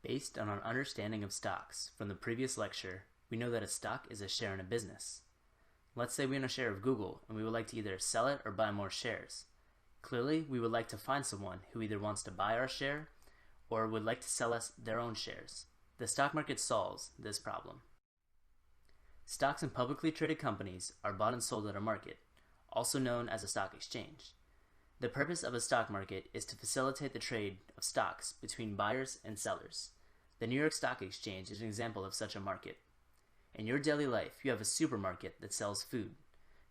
Based on our understanding of stocks from the previous lecture, we know that a stock is a share in a business. Let's say we own a share of Google and we would like to either sell it or buy more shares. Clearly, we would like to find someone who either wants to buy our share or would like to sell us their own shares. The stock market solves this problem. Stocks in publicly traded companies are bought and sold at a market, also known as a stock exchange. The purpose of a stock market is to facilitate the trade of stocks between buyers and sellers. The New York Stock Exchange is an example of such a market. In your daily life, you have a supermarket that sells food.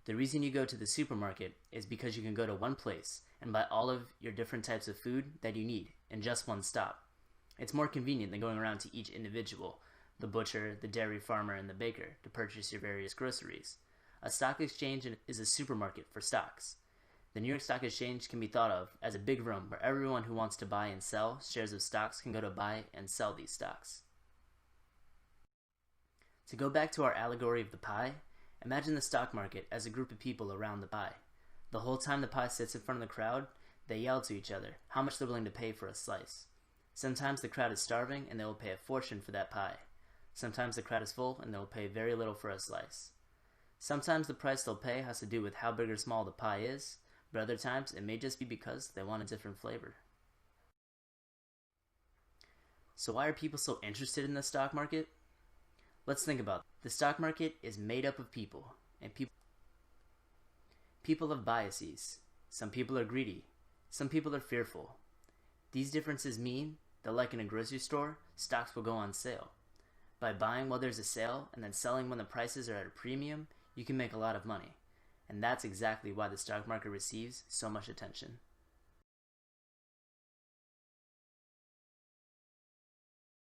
The reason you go to the supermarket is because you can go to one place and buy all of your different types of food that you need in just one stop. It's more convenient than going around to each individual, the butcher, the dairy farmer, and the baker, to purchase your various groceries. A stock exchange is a supermarket for stocks. The New York Stock Exchange can be thought of as a big room where everyone who wants to buy and sell shares of stocks can go to buy and sell these stocks. To go back to our allegory of the pie, imagine the stock market as a group of people around the pie. The whole time the pie sits in front of the crowd, they yell to each other how much they're willing to pay for a slice. Sometimes the crowd is starving and they will pay a fortune for that pie. Sometimes the crowd is full and they will pay very little for a slice. Sometimes the price they'll pay has to do with how big or small the pie is, but other times it may just be because they want a different flavor. So why are people so interested in the stock market? Let's think about it. The stock market is made up of people, and people have biases. Some people are greedy. Some people are fearful. These differences mean that, like in a grocery store, stocks will go on sale. By buying while there's a sale and then selling when the prices are at a premium, you can make a lot of money. And that's exactly why the stock market receives so much attention.